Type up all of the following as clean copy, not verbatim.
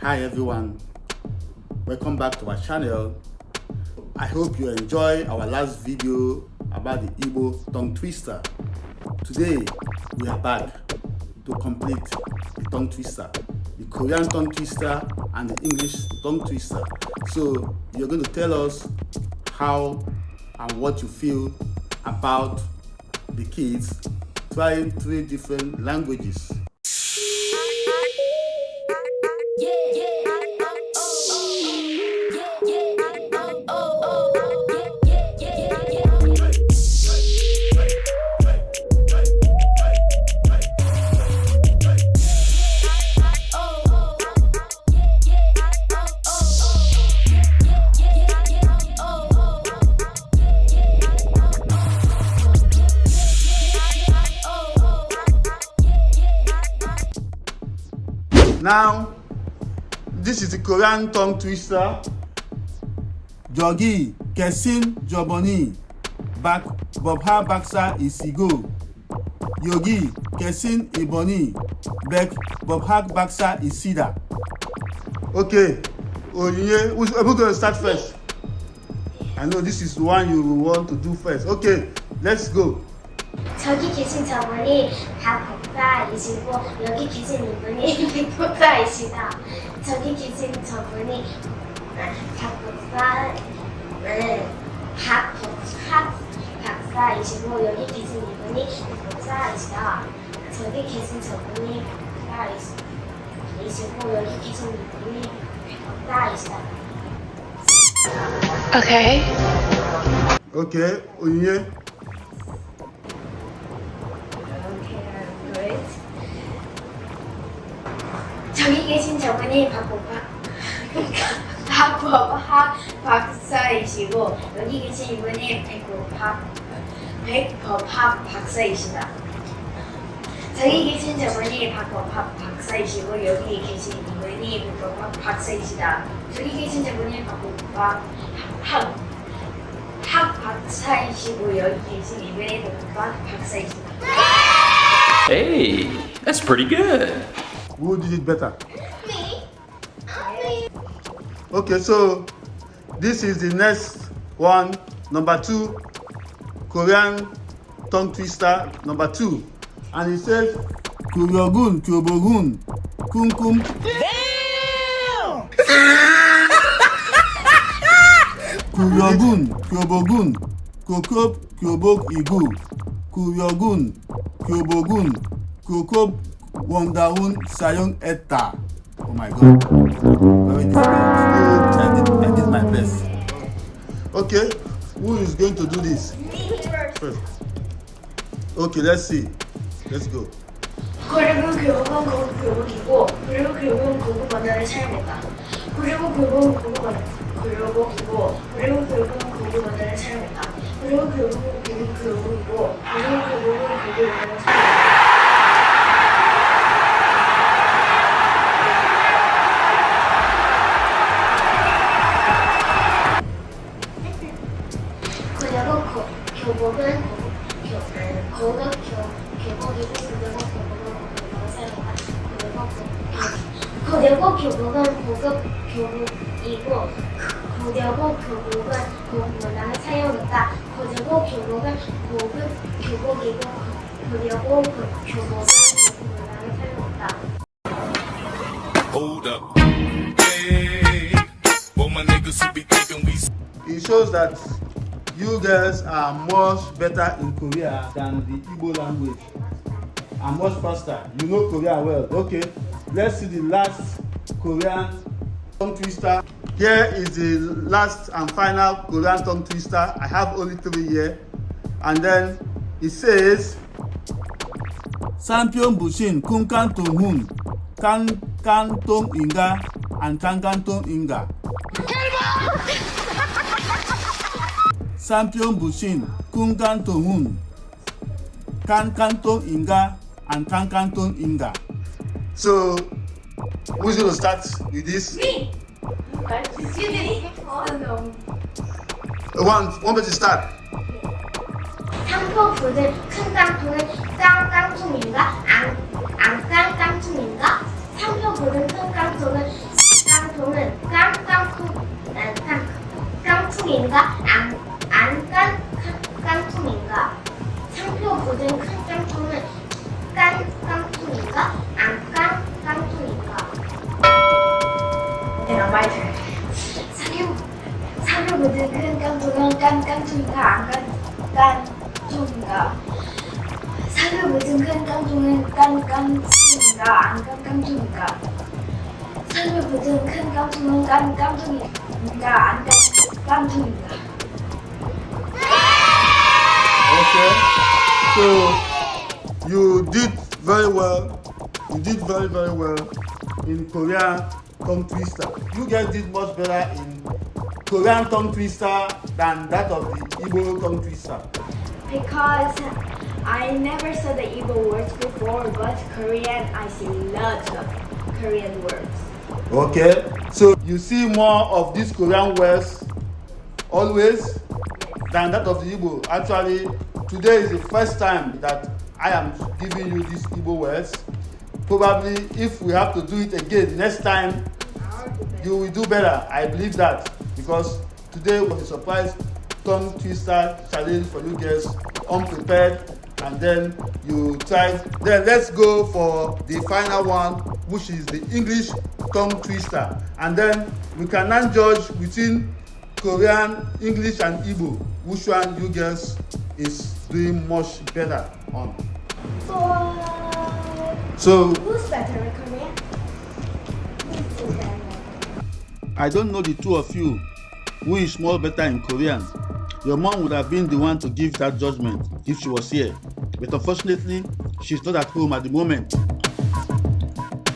Hi everyone, welcome back to our channel. I hope you enjoy our last video about the Igbo tongue twister. Today we are back to complete the tongue twister, the Korean tongue twister and the English tongue twister. So you're going to tell us how and what you feel about the kids trying 3 different languages. Now, this is the Korean tongue twister. Jogi, Kesin, Joboni, Bak, Bobha Baksa Isigo. Yogi, Kesin, Iboni, Bek, Bobha Baksa Isida. Okay, Oye, who's going to start first? I know this is the one you want to do first. Okay, let's go. 저기 계신 저분이 박복사이시고 여기 계신 이분이 백복사이시다. 저기 계신 저분이 박사이시고 여기 계신 이분이 백복사이시다. 저기 계신 저분이 박사이시고 여기 계신 이분이 백복사이시다. Okay. Okay, Oye. 저기 계신 저분이 박법학 박사이시고 여기 계신 이분이 백법학 박사이시다. 저기 계신 저분이 박법학 박사이시고 여기 계신 이분이 백법학 박사이시다. 저기 계신 저분이 박법학 박사이시고 여기 계신 이분이 백법학 박사이시다. Hey, that's pretty good. Who did it better? Me. Okay, so this is the next one, number 2, Korean tongue twister, number 2. And it says, Kuryogun, Kyobogun, Kumkum. Damn! Kuryogun, Kyobogun, Kokop, Kyobok, Igu. Kuryogun, Kyobogun, Kokop, Wondaun Sayong Eta. Oh my god. Very difficult. I did my best. Okay, who is going to do this? Me First. Okay, let's see. Let's go. 그리고 교복은 교복이고 그리고 교복은 교복 언어를 사용했다. 그리고 교복은 교복이고 그리고 교복은 교복 언어를 사용했다. 그리고 교복은 교복이고 그리고 교복은 교복 언어를 사용했다. 교복은 교복이고 그리고 교복은 고급 교복이고 그리고 교복은 고급 문화를 사용했다. 그리고 교복은 고급 교복이고 그리고 교복은 고급 문화를 사용했다. Hold up. Hey, well, my niggas who be thinking we. It shows that you guys are much better in Korea than the Igbo language and much faster. You know Korea well. Okay, let's see the last Korean tongue twister. Here is the last and final Korean tongue twister. I have only 3 here. And then it says Sampion Bushin, Kunkan Tonghun, Kan Tong Inga, and Kankan Tong Inga. Sampion Bushin, Kunkan Tonghun, Kan Tong Inga, and Kankan Tong Inga. So, who's going to start with this? Me. One to start. 상표보는 큰 깡통은 깡깡통인가? 안 깡깡통인가? 상표보는 큰 깡통은 깡통은 깡통인가? 안 깡통인가? 상표보다 큰 깡통은 깡통인가? 안 깡통인가? 내가 말 잘해. 상표보다 큰 깡통은 깡통인가? 안 깡통인가? 상표보다 큰 깡통은 깡통인가? 안 깡통인가? 상표보다 큰 깡통은 깡통인가? 안 깡통인가? Okay. So you did very well. You did very, very well in Korean tongue twister. You guys did much better in Korean tongue twister than that of the Igbo tongue twister. Because I never saw the Igbo words before, but Korean, I see lots of Korean words. Okay. So you see more of these Korean words always than that of the Igbo. Actually, today is the first time that I am giving you these Igbo words. Probably if we have to do it again next time, you will do better. I believe that, because today was a surprise tongue twister challenge for you guys, unprepared, and then you tried. Then let's go for the final one, which is the English tongue twister, and then we can now judge between Korean, English, and Igbo. Which one you guys is doing much better on? So Who's better in Korean? Who's better? I don't know the two of you who is more better in Korean. Your mom would have been the one to give that judgment if she was here, but unfortunately she's not at home at the moment.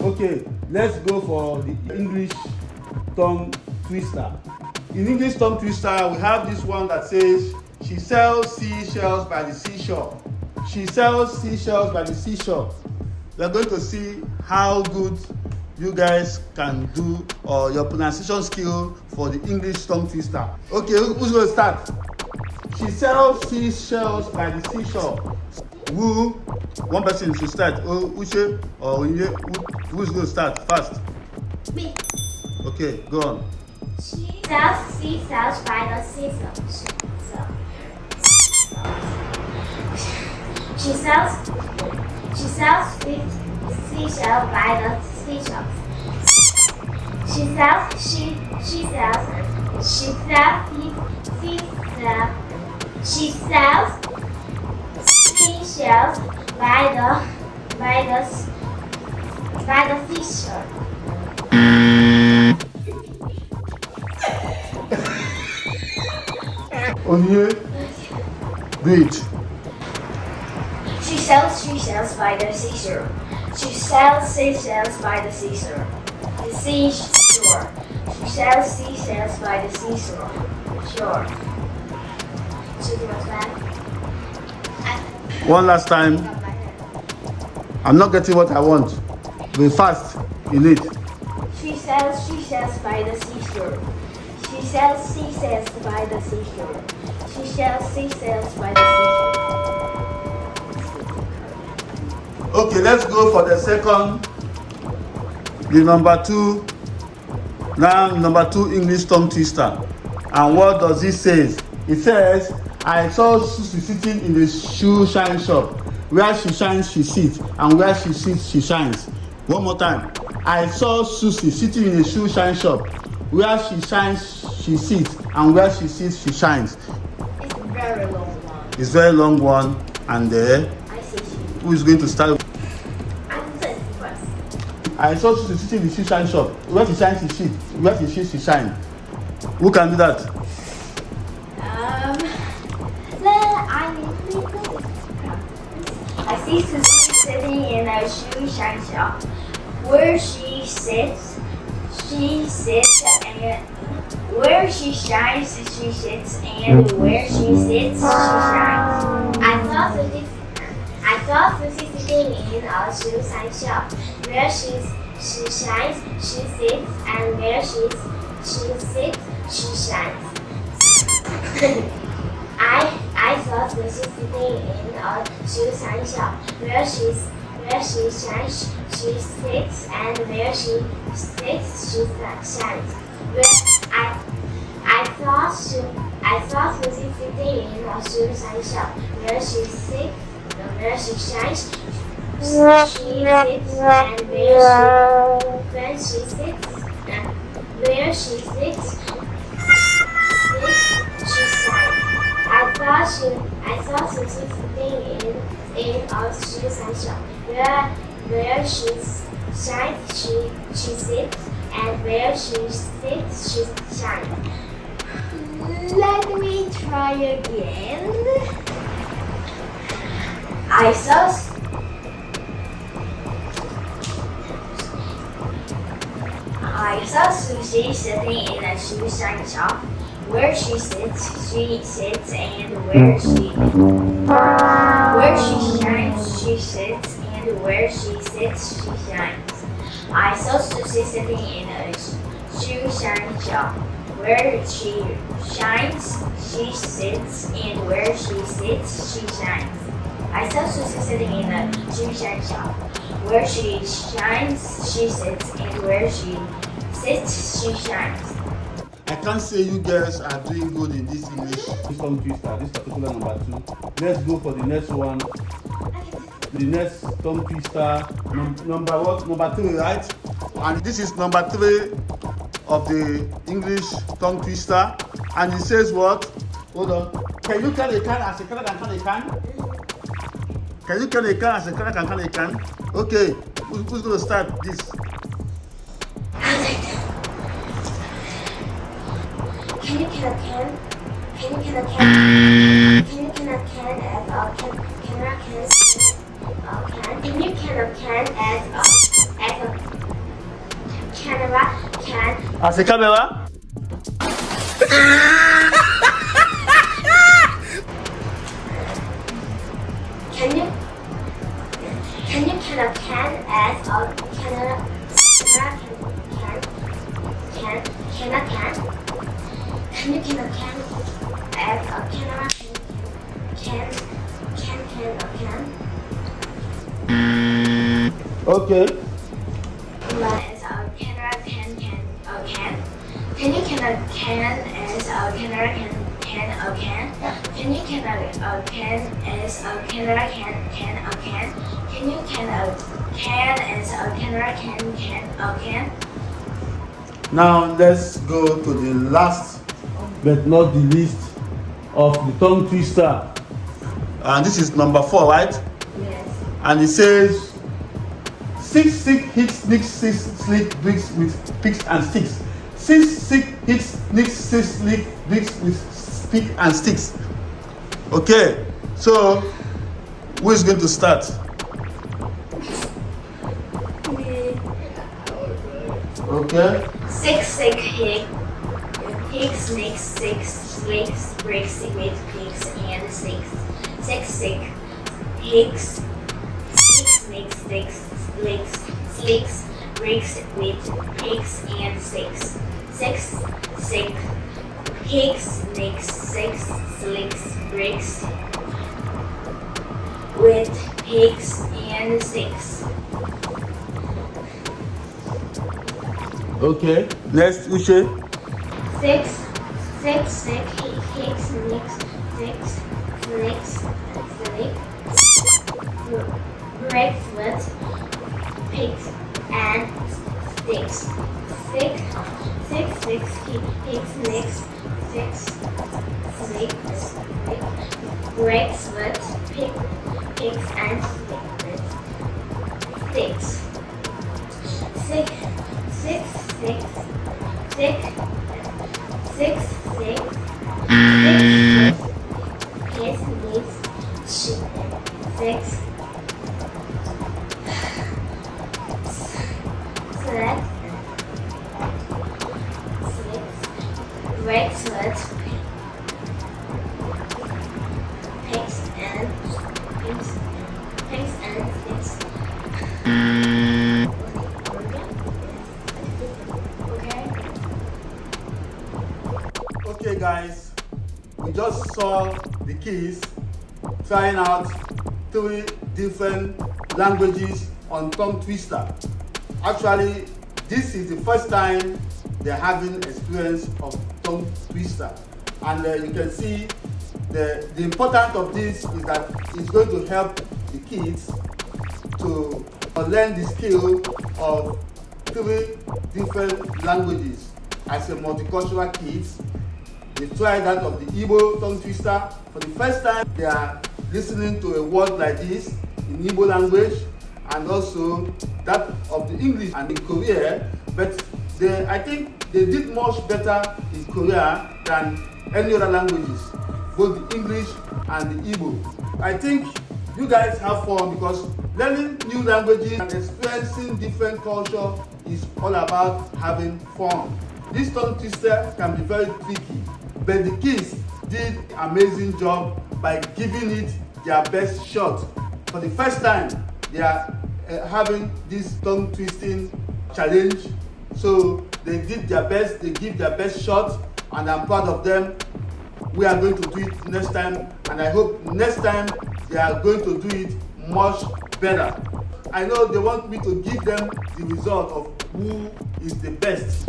Okay, let's go for the English tongue twister. In English tongue twister, we have this one that says, she sells seashells by the seashore. She sells seashells by the seashore. We are going to see how good you guys can do, or your pronunciation skill for the English tongue twister. Okay, who's going to start? She sells seashells by the seashore. Who? One person should start. Oh, Uche or Onye? Who's going to start first? Me. Okay, go on. She sells seashells by the seashore. She sells seashells by the seashore. She sells seashells by the seashore. Onye, do it. She sells seashells by the seashore. She sells seashells by the seashore. The seashore. She sells seashells by the seashore. Sure. Should you want that? One last time. I'm not getting what I want. Be fast in it. She sells seashells by the seashore. She sells seashells by the seashore. She sells seashells by the seashore. Okay, let's go for the second. The number two. Now, number two English tongue twister. And what does it say? It says, I saw Susie sitting in the shoe shine shop. Where she shines, she sits. And where she sits, she shines. One more time. I saw Susie sitting in the shoe shine shop. Where she shines, she sits. And where she sits, she shines. It's a very long one. It's a very long one. And I see she. who is going to start? I'm this first. I saw Susie sitting in the shoe shine shop. Where she shines, she sits. Where she sits, she shines. Who can do that? I see Susie sitting in a shoe shine shop. Where she sits, and where she shines, she sits, and where she sits, she shines. I saw Susie sitting in a shoe shine shop. Where she shines, she sits, and where she sits, she shines. I saw Susie sitting in a shoe shine shop. Where she where she shines, she sits, and where she sits, she shines. I thought Susie sitting in a suicide shop. Where she sits, where she shines, she sits, and when she sits, and where she sits, she shines. I thought Susie sitting in a suicide shop. Where she shines, she sits, and where she sits, she shines. Let me try again. I saw Susie sitting in a suicide shop. Where she sits, and where she shines, she sits, and where she sits, she shines. I saw Susie sitting in a shoe-shine shop. Where she shines, she sits, and where she sits, she shines. I saw Susie sitting in a shoe-shine shop. Where she shines, she sits, and where she sits, she shines. I can't say you guys are doing good in this English. This tongue twister, this particular number 2. Let's go for the next one. The next tongue twister, number what? Number 3, right? And this is number 3 of the English tongue twister. And it says what? Hold on. Can you can a can as a can can a can? Can you can a can as a can a can? Okay. Who's going to start this? Can you can a can? Can you can a can? Can you can a can as a can? Can I can? Can you can a can as a camera can? As a camera? Can you can a can as a camera can a can? Can you can a can as a camera can a can? Okay. As a camera can a can? Can you can a can as a camera can a can? Can you can a can as a camera can a can? Can you can a can as a camera can a can? Now let's go to the last but not the least of the tongue twister. And this is number 4, right? Yes. And it says 6 hits Nick 6 slick bricks with picks and sticks. 6 hits Nick 6 slick bricks with pick and sticks. Okay, so who is going to start? Okay. 6 hicks, nicks, 6 slicks, bricks with picks and sticks. 6 hicks, 6 nicks, 6 slicks, bricks with picks and sticks. 6 hicks, nicks, 6 slicks, bricks with picks and sticks. Okay. Next, Uche. 6 hicks, nicks, 6 slicks, bricks with picks and sticks. 6 hicks, nicks, 6 slicks, bricks with picks and sticks. 6 bricks with picks and sticks. Okay guys, we just saw the kids trying out 3 different languages on Tongue Twister. Actually, this is the first time they're having experience of Tongue Twister. And you can see the importance of this is that it's going to help the kids to learn the skill of 3 different languages. As a multicultural kids, they try that of the Igbo Tongue Twister. For the first time, they are listening to a word like this in Igbo language, and also that of the English and in Korea. But I think they did much better in Korea than any other languages, both the English and the Igbo. I think you guys have fun because learning new languages and experiencing different culture is all about having fun. This tongue twister can be very tricky, but the kids did an amazing job by giving it their best shot. For the first time, they are having this tongue twisting challenge. So they did their best, they give their best shot, and I'm proud of them. We are going to do it next time, and I hope next time they are going to do it much better. I know they want me to give them the result of who is the best.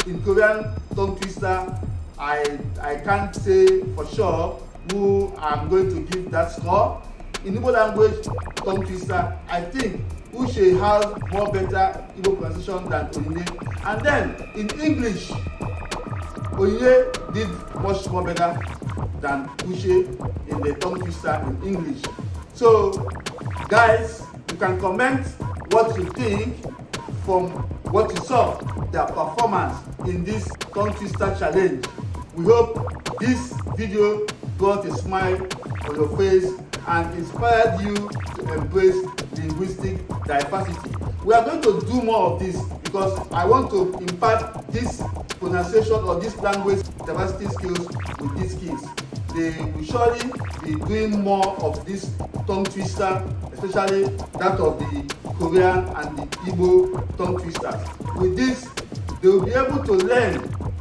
In Korean tongue twister, I can't say for sure who I'm going to give that score. In Igbo language tongue twister, I think Uche has more better Igbo pronunciation than Onyinye. And then in English, Onyinye did much more better than Uche in the tongue twister in English. So guys, you can comment what you think from what you saw, their performance in this tongue twister challenge. We hope this video brought a smile on your face and inspired you to embrace linguistic diversity. We are going to do more of this because I want to impart this pronunciation or this language diversity skills with these kids. They will surely be doing more of this tongue twister, especially that of the Korean and the Igbo tongue twisters. With this, they will be able to learn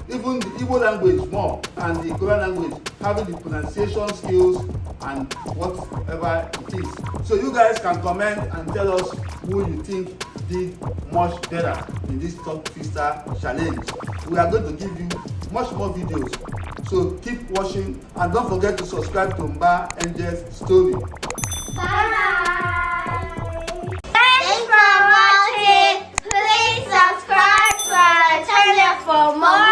even the Igbo language more and the Korean language, having the pronunciation skills and whatever it is. So you guys can comment and tell us who you think did much better in this tongue twister challenge. We are going to give you much more videos. So keep watching and don't forget to subscribe to Mba Angel's Story. Bye! Thanks for watching! Please subscribe to our channel for more